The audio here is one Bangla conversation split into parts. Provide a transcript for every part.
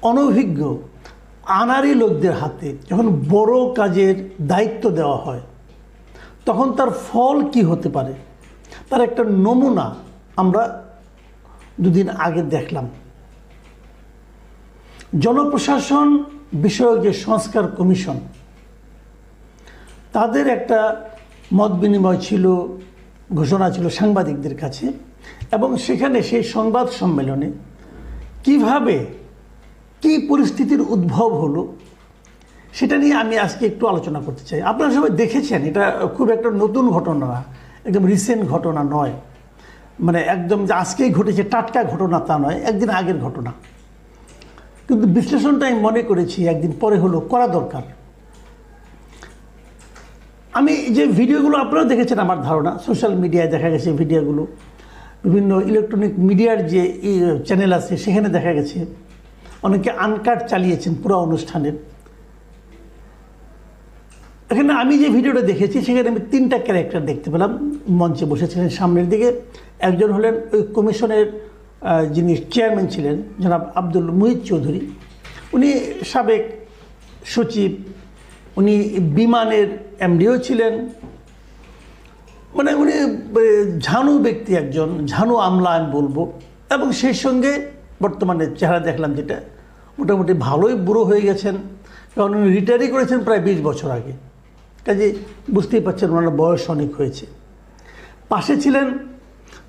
অনভিজ্ঞ আনাড়ি লোকদের হাতে যখন বড় কাজের দায়িত্ব দেওয়া হয় তখন তার ফল কি হতে পারে তার একটা নমুনা আমরা দুদিন আগে দেখলাম। জনপ্রশাসন বিষয়ক যে সংস্কার কমিশন, তাদের একটা মত বিনিময় ছিল, ঘোষণা ছিল সাংবাদিকদের কাছে, এবং সেখানে সেই সংবাদ সম্মেলনে কিভাবে কি পরিস্থিতির উদ্ভব হলো সেটা নিয়ে আমি আজকে একটু আলোচনা করতে চাই। আপনারা সবাই দেখেছেন, এটা খুব একটা নতুন ঘটনা না, একদম রিসেন্ট ঘটনা নয়, মানে একদম যে আজকেই ঘটেছে টাটকা ঘটনা তা নয়, একদিন আগের ঘটনা। কিন্তু বিশ্লেষণটা আমি মনে করেছি একদিন পরে হলো করা দরকার। আমি যে ভিডিওগুলো আপনারা দেখেছেন, আমার ধারণা সোশ্যাল মিডিয়ায় দেখা গেছে ভিডিওগুলো, বিভিন্ন ইলেকট্রনিক মিডিয়ার যে চ্যানেল আছে সেখানে দেখা গেছে অনেকে আনকাট চালিয়েছেন পুরো অনুষ্ঠানের। এখানে আমি যে ভিডিওটা দেখেছি সেখানে আমি তিনটা ক্যারেক্টার দেখতে পেলাম মঞ্চে বসেছিলেন সামনের দিকে। একজন হলেন ওই কমিশনের যিনি চেয়ারম্যান ছিলেন জনাব আব্দুল মুহিত চৌধুরী, উনি সাবেক সচিব, উনি বিমানের এমডিও ছিলেন, মানে উনি ঝানু ব্যক্তি, একজন ঝানু আমলা আমি বলবো। এবং সেই সঙ্গে বর্তমানে চেহারা দেখলাম যেটা মোটামুটি ভালোই বুড়ো হয়ে গেছেন, কারণ উনি রিটায়ারই করেছেন প্রায় 20 বছর আগে, কাজে বুঝতেই পারছেন ওনার বয়স অনেক হয়েছে। পাশে ছিলেন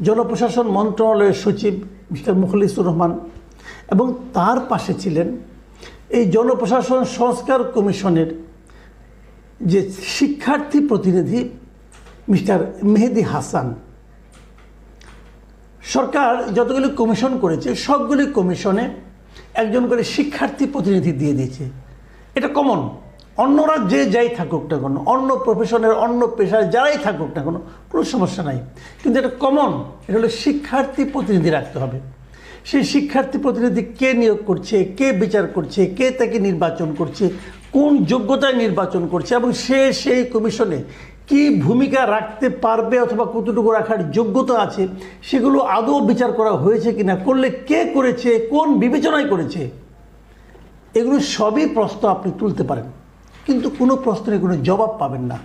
জনপ্রশাসন মন্ত্রণালয়ের সচিব মিস্টার মুখলিসুর রহমান, এবং তার পাশে ছিলেন এই জনপ্রশাসন সংস্কার কমিশনের যে শিক্ষার্থী প্রতিনিধি মিস্টার মেহেদি হাসান। সরকার যতগুলি কমিশন করেছে সবগুলি কমিশনে একজন করে শিক্ষার্থী প্রতিনিধি দিয়ে দিয়েছে। এটা কমন, অন্যরা যে যাই থাকুক না কেন, অন্য প্রফেশনের অন্য পেশায় যারাই থাকুক না কেন, কোনো সমস্যা নাই, কিন্তু এটা কমন, এটা হলো শিক্ষার্থী প্রতিনিধি রাখতে হবে। সেই শিক্ষার্থী প্রতিনিধি কে নিয়োগ করছে, কে বিচার করছে, কে তাকে নির্বাচন করছে, কোন যোগ্যতায় নির্বাচন করছে, এবং সে সেই কমিশনে কি ভূমিকা রাখতে পারবে অথবা কতটুকু রাখার যোগ্যতা আছে, সেগুলো আদৌ বিচার করা হয়েছে কিনা, করলে কে করেছে, কোন বিবেচনায় করেছে, এগুলো সবই প্রশ্ন আপনি তুলতে পারেন, কিন্তু কোনো প্রশ্নের কোনো জবাব পাবেন না।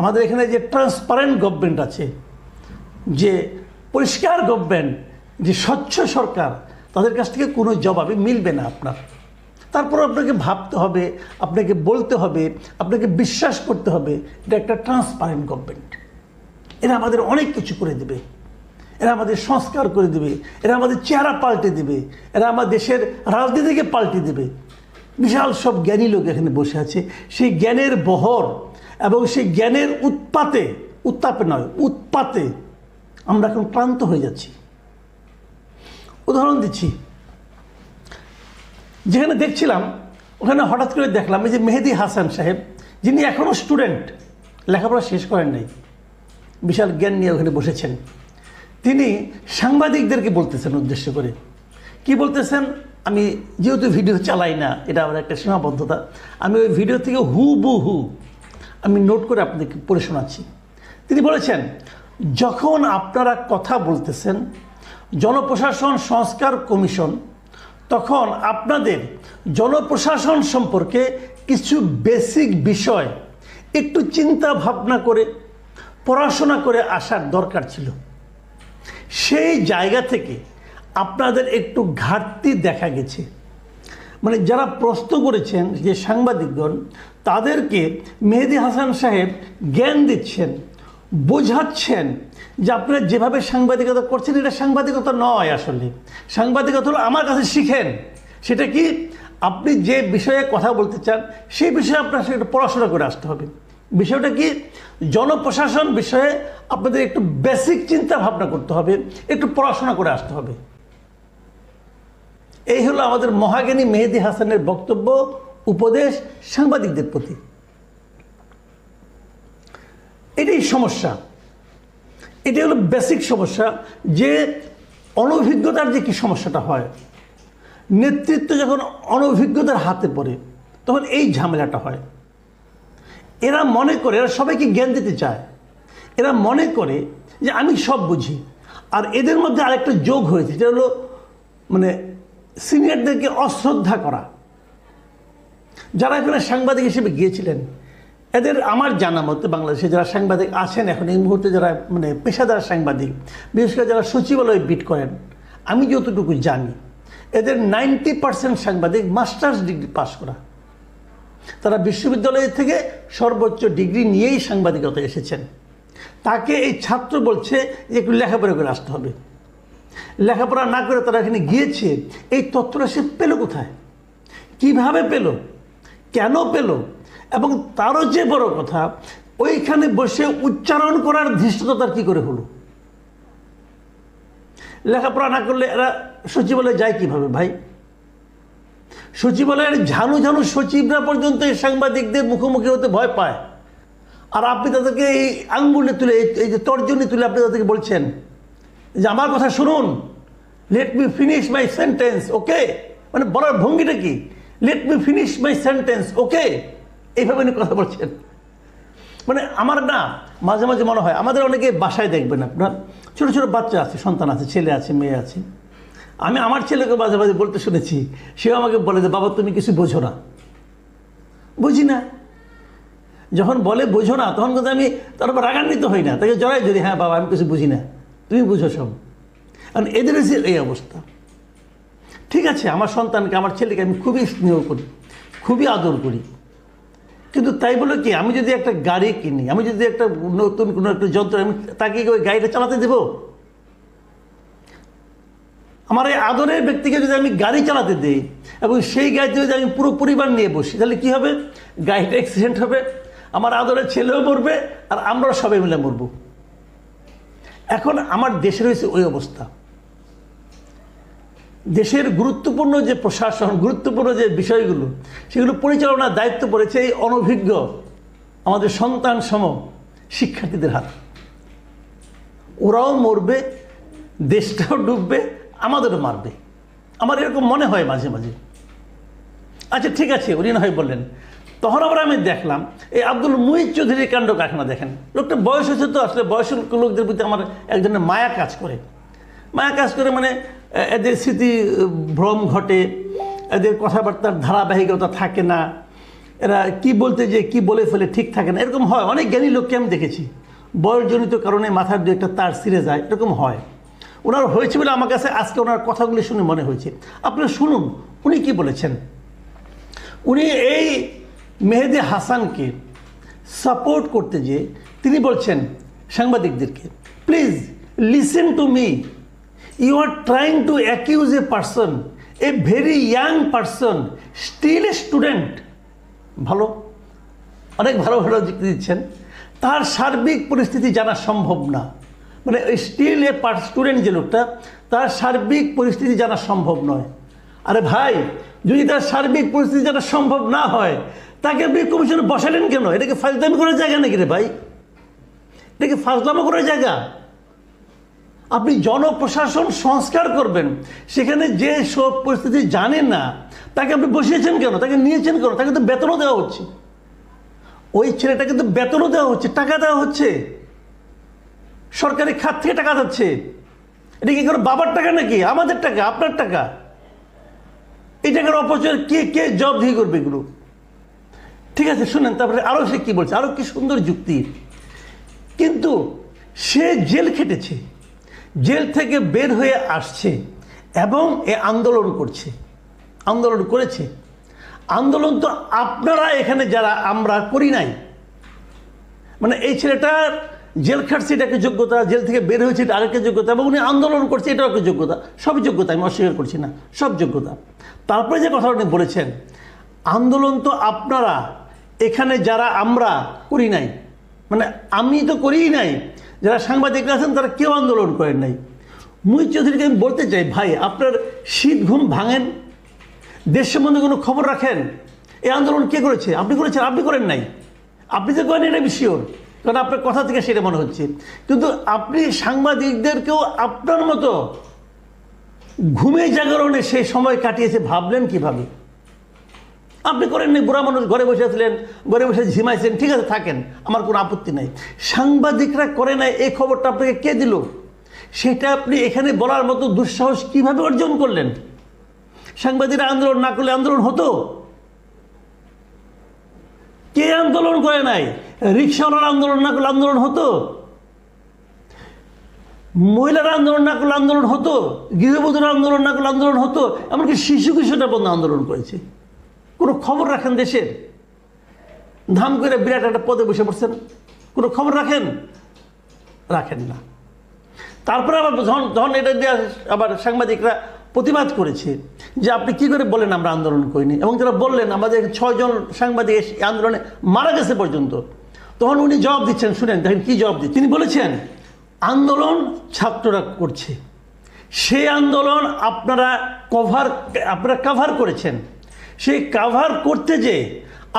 আমাদের এখানে যে ট্রান্সপারেন্ট গভর্নমেন্ট আছে, যে পরিষ্কার গভর্নমেন্ট, যে স্বচ্ছ সরকার, তাদের কাছ থেকে কোনো জবাবই মিলবে না আপনার। তারপর আপনাকে ভাবতে হবে, আপনাকে বলতে হবে, আপনাকে বিশ্বাস করতে হবে এটা একটা ট্রান্সপারেন্ট গভর্নমেন্ট। এরা আমাদের অনেক কিছু করে দেবে, এরা আমাদের সংস্কার করে দেবে, এরা আমাদের চেহারা পাল্টে দেবে, এরা আমার দেশের রাজনীতিকে পাল্টে দেবে। বিশাল সব জ্ঞানী লোক এখানে বসে আছে, সেই জ্ঞানের বহর এবং সেই জ্ঞানের উত্তাপে নয়, উৎপাতে আমরা এখন ক্লান্ত হয়ে যাচ্ছি। উদাহরণ দিচ্ছি, যেখানে দেখছিলাম ওখানে হঠাৎ করে দেখলাম এই যে মেহেদি হাসান সাহেব, যিনি এখনও স্টুডেন্ট, লেখাপড়া শেষ করেন নাই, বিশাল জ্ঞান নিয়ে ওখানে বসেছেন। তিনি সাংবাদিকদেরকে বলতেছেন উদ্দেশ্য করে, কি বলতেছেন, আমি যেহেতু ভিডিও চালাই না, এটা আমার একটা সীমাবদ্ধতা, আমি ওই ভিডিও থেকে হুবহু আমি নোট করে আপনাদেরকে পড়ে শোনাচ্ছি। তিনি বলেছেন, যখন আপনারা কথা বলতেছেন জনপ্রশাসন সংস্কার কমিশন, তখন আপনাদের জনপ্রশাসন সম্পর্কে কিছু বেসিক বিষয় একটু চিন্তা ভাবনা করে পড়াশোনা করে আসার দরকার ছিল। সেই জায়গা থেকে আপনাদের একটু ঘাটতি দেখা গেছে। মানে যারা প্রশ্ন করেছেন যে সাংবাদিকগণ, তাদেরকে মেহেদি হাসান সাহেব জ্ঞান দিচ্ছেন, বোঝাচ্ছেন যে আপনারা যেভাবে সাংবাদিকতা করছেন এটা সাংবাদিকতা নয়। আসলে সাংবাদিকতা হলো আমার কাছে শিখেন, সেটা কি আপনি যে বিষয়ে কথা বলতে চান সেই বিষয়ে আপনার সেটা পড়াশোনা করে আসতে হবে। বিষয়টা কি, জনপ্রশাসন বিষয়ে আপনাদের একটু বেসিক চিন্তা ভাবনা করতে হবে, একটু পড়াশোনা করে আসতে হবে। এই হলো আমাদের মহাজ্ঞানী মেহেদি হাসানের বক্তব্য, উপদেশ সাংবাদিকদের প্রতি। এটাই সমস্যা, এটাই হলো বেসিক সমস্যা, যে অনভিজ্ঞতার যে কি সমস্যাটা হয়, নেতৃত্ব যখন অনভিজ্ঞতার হাতে পড়ে তখন এই ঝামেলাটা হয়। এরা মনে করে, এরা সবাইকে জ্ঞান দিতে চায়, এরা মনে করে যে আমি সব বুঝি। আর এদের মধ্যে আরেকটা যোগ হয়েছে, যেটা হলো মানে সিনিয়রদেরকে অশ্রদ্ধা করা, যারা এখানে সাংবাদিক হিসেবে গিয়েছিলেন, এদের আমার জানা মতে বাংলাদেশে যারা সাংবাদিক আছেন এখন এই মুহূর্তে, যারা মানে পেশাদার সাংবাদিক, বিশেষ করে যারা সচিবালয়ে বিট করেন, আমি যতটুকু জানি এদের 90% সাংবাদিক মাস্টার্স ডিগ্রি পাস করা। তারা বিশ্ববিদ্যালয় থেকে সর্বোচ্চ ডিগ্রি নিয়েই সাংবাদিকতা এসেছেন। তাকে এই ছাত্র বলছে যে একটু লেখাপড়া করে আসতে হবে। লেখাপড়া না করে তারা এখানে গিয়েছে, এই তথ্যটা সে পেল কোথায়, কিভাবে পেল, কেন পেল, এবং তারও যে বড় কথা ওইখানে বসে উচ্চারণ করার ধৃষ্টতা তার কী করে হলো? লেখাপড়া না করলে এরা সচিবালয়ে যায় কিভাবে ভাই? সচিবালয়ের ঝানু ঝানু সচিবরা পর্যন্ত এই সাংবাদিকদের মুখোমুখি হতে ভয় পায়, আর আপনি তাদেরকে এই আঙ্গুলে তুলে, এই যে তর্জনী তুলে আপনি তাদেরকে বলছেন যে আমার কথা শুনুন, let me finish my sentence, okay? মানে বলার ভঙ্গিটা কি? Let me finish my sentence, okay? এইভাবে উনি কথা বলছেন। মানে আমার না মাঝে মাঝে মনে হয়, আমাদের অনেকে বাসায় দেখবেন আপনার ছোটো ছোটো বাচ্চা আছে, সন্তান আছে, ছেলে আছে, মেয়ে আছে। আমি আমার ছেলেকে মাঝে মাঝে বলতে শুনেছি, সেও আমাকে বলে যে বাবা তুমি কিছু বোঝো না। বুঝি না। যখন বলে বোঝো না, তখন কিন্তু আমি তার উপর রাগান্বিত হই না, তাকে জড়াই ধরি, হ্যাঁ বাবা আমি কিছু বুঝি না, তুমি বুঝো সব। কারণ এদের এই অবস্থা। ঠিক আছে, আমার সন্তানকে, আমার ছেলেকে আমি খুবই স্নেহ করি, খুবই আদর করি, কিন্তু তাই বলে কি আমি যদি একটা গাড়ি কিনি, আমি যদি একটা নতুন কোনো একটা যন্ত্র, আমি তাকে ওই গাড়িটা চালাতে দেব? আমার এই আদরের ব্যক্তিকে যদি আমি গাড়ি চালাতে দিই এবং সেই গাড়িতে যদি আমি পুরো পরিবার নিয়ে বসি, তাহলে কী হবে? গাড়িটা অ্যাক্সিডেন্ট হবে, আমার আদরের ছেলেও মরবে, আর আমরা সবাই মিলে মরব। এখন আমার দেশের হয়েছে ওই অবস্থা। দেশের গুরুত্বপূর্ণ যে প্রশাসন, গুরুত্বপূর্ণ যে বিষয়গুলো, সেগুলো পরিচালনার দায়িত্ব পড়েছে এই অনভিজ্ঞ আমাদের সন্তান সম শিক্ষার্থীদের হাতে। ওরাও মরবে, দেশটাও ডুববে, আমাদেরও মারবে, আমার এরকম মনে হয় মাঝে মাঝে। আচ্ছা ঠিক আছে, উনি না হয় বললেন। তখন আবার আমি দেখলাম এই আব্দুল মুহিত চৌধুরীর কাণ্ড কারখানা। দেখেন, লোকটা বয়স হয়েছে, তো আসলে বয়সের লোকদের প্রতি আমার এক ধরনের মায়া কাজ করে। মায়া কাজ করে মানে এদের স্মৃতি ভ্রম ঘটে, এদের কথাবার্তার ধারাবাহিকতা থাকে না, এরা কি বলতে যে কি বলে ফেলে ঠিক থাকে না, এরকম হয়। অনেক জ্ঞানী লোককে আমি দেখেছি, বয়সজনিত কারণে মাথার দু একটা তার ছিঁড়ে যায়, এরকম হয়। ওনার হয়েছে বলে আমার কাছে আজকে ওনার কথাগুলি শুনে মনে হয়েছে। আপনারা শুনুন উনি কি বলেছেন। উনি এই মেহেদী হাসানকে সাপোর্ট করতে যেয়ে তিনি বলছেন সাংবাদিকদেরকে, please listen to me, you are trying to accuse a person, a very young person, still a student. ভালো, অনেক ভালো ভালো যুক্তি দিচ্ছেন। তার সার্বিক পরিস্থিতি জানা সম্ভব না, মানে ওই স্টিল এ স্টুডেন্ট যে লোকটা, তার সার্বিক পরিস্থিতি জানা সম্ভব নয়। আরে ভাই, যদি তার সার্বিক পরিস্থিতি জানা সম্ভব না হয়, তাকে আপনি কমিশনে বসালেন কেন? এটাকে ফাজলামি করার জায়গা নাকি রে ভাই? এটাকে ফাজলামো করার জায়গা? আপনি জনপ্রশাসন সংস্কার করবেন, সেখানে যে সব পরিস্থিতি জানেন না তাকে আপনি বসিয়েছেন কেন? তাকে নিয়েছেন কেন? তাকে তো বেতনও দেওয়া হচ্ছে, ওই ছেলেটাকে তো বেতনও দেওয়া হচ্ছে, টাকা দেওয়া হচ্ছে, সরকারি খাত থেকে টাকা যাচ্ছে। এটা কি কোনো বাবার টাকা নাকি? আমাদের টাকা, আপনার টাকা। এই টাকার অপচয় কে কে জবাবদিহি করবে এগুলো? ঠিক আছে, শুনেন তারপরে আরও সে কী বলছে, আরও কি সুন্দর যুক্তি। কিন্তু সে জেল খেটেছে, জেল থেকে বের হয়ে আসছে এবং এ আন্দোলন করছে, আন্দোলন করেছে। আন্দোলন তো আপনারা এখানে যারা আমরা করি নাই। মানে এই ছেলেটার জেল খাটছে, এটা একটা যোগ্যতা, জেল থেকে বের হয়েছে এটা আরেকটা যোগ্যতা, এবং উনি আন্দোলন করছে এটাও একটা যোগ্যতা। সব যোগ্যতা, আমি অস্বীকার করছি না, সব যোগ্যতা। তারপরে যে কথা উনি বলেছেন, আন্দোলন তো আপনারা এখানে যারা আমরা করি নাই, মানে আমি তো করিই নাই, যারা সাংবাদিকরা আছেন তারা কেউ আন্দোলন করেন নাই। মুহিত চৌধুরীকে আমি বলতে চাই, ভাই আপনার শীত ঘুম ভাঙেন, দেশ সম্বন্ধে কোনো খবর রাখেন? এই আন্দোলন কে করেছে? আপনি করেছেন? আপনি করেন নাই? আপনি যে করেন এটা আমি শিওর, কারণ আপনার কথা থেকে সেটা মনে হচ্ছে। কিন্তু আপনি সাংবাদিকদেরকেও আপনার মতো ঘুমে জাগরণে সেই সময় কাটিয়েছে ভাবলেন কিভাবে? আপনি করেন নাই, বুড়া মানুষ ঘরে বসে আছিলেন, ঘরে বসে ঝিমাইছেন, ঠিক আছে থাকেন, আমার কোনো আপত্তি নাই। সাংবাদিকরা করে নাই, এই খবরটা আপনাকে কে দিল? সেটা আপনি এখানে বলার মতো দুঃসাহস কিভাবে অর্জন করলেন? সাংবাদিকরা আন্দোলন না করলে আন্দোলন হতো? কে আন্দোলন করে নাই? রিক্সাওয়ালার আন্দোলন না করলে আন্দোলন হতো? মহিলারা আন্দোলন না করলে আন্দোলন হতো? গৃহবধূরা আন্দোলন না করলে আন্দোলন হতো? এমনকি শিশু কিশোররা পর্যন্ত আন্দোলন করেছে। কোনো খবর রাখেন দেশের? ধাম করে বিরাট একটা পদে বসে পড়ছেন, কোনো খবর রাখেন? রাখেন না। তারপরে আবার যখন এটা দিয়ে আবার সাংবাদিকরা প্রতিবাদ করেছে যে আপনি কি করে বলেন আমরা আন্দোলন করিনি, এবং যারা বললেন আমাদের 6 জন সাংবাদিক এই আন্দোলনে মারা গেছে পর্যন্ত, তখন উনি জবাব দিচ্ছেন। শুনেন দেখেন কি জবাব দিচ্ছেন। তিনি বলেছেন আন্দোলন ছাত্ররা করছে, সেই আন্দোলন আপনারা কাভার করেছেন। সেই কাভার করতে যে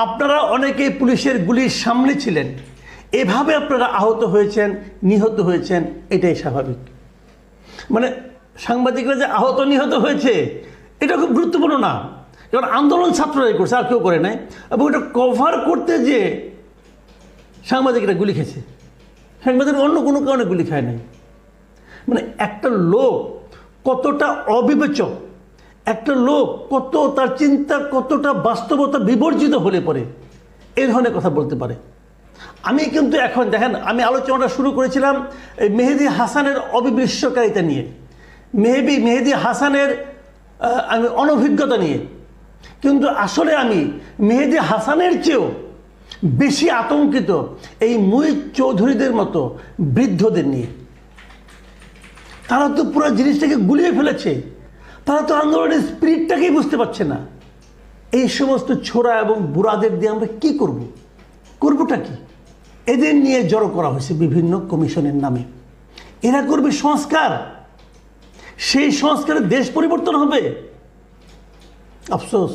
আপনারা অনেকেই পুলিশের গুলির সামনে ছিলেন, এভাবে আপনারা আহত হয়েছেন, নিহত হয়েছেন, এটাই স্বাভাবিক। মানে সাংবাদিকরা যে আহত নিহত হয়েছে এটা খুব গুরুত্বপূর্ণ না, কারণ আন্দোলন ছাত্ররাই করছে, আর কেউ করে নাই। এবং এটা কভার করতে যে সাংবাদিকরা গুলি খেয়েছে, সাংবাদিক অন্য কোনো কারণে গুলি খায় নাই। মানে একটা লোক কতটা অবিবেচক, একটা লোক কত তার চিন্তা কতটা বাস্তবতা বিবর্জিত হলে পরে এই ধরনের কথা বলতে পারে। আমি কিন্তু এখন দেখেন, আমি আলোচনাটা শুরু করেছিলাম এই মেহেদী হাসানের অবিশ্বাসকারিতা নিয়ে, মেহেদী হাসানের আমি অনভিজ্ঞতা নিয়ে, কিন্তু আসলে আমি মেহেদী হাসানের চেয়েও বেশি আতঙ্কিত এই মুহিত চৌধুরীদের মতো বৃদ্ধদের নিয়ে। তারা তো পুরো জিনিসটাকে গুলিয়ে ফেলেছে, তারা তো আন্দোলনের স্পিরিটটাকেই বুঝতে পারছে না। এই সমস্ত ছোড়া এবং বুড়াদের দিয়ে আমরা কি করবোটা কি? এদের নিয়ে জড়ো করা হয়েছে বিভিন্ন কমিশনের নামে। এরা করবে সংস্কার, সেই সংস্কারে দেশ পরিবর্তন হবে। আফসোস।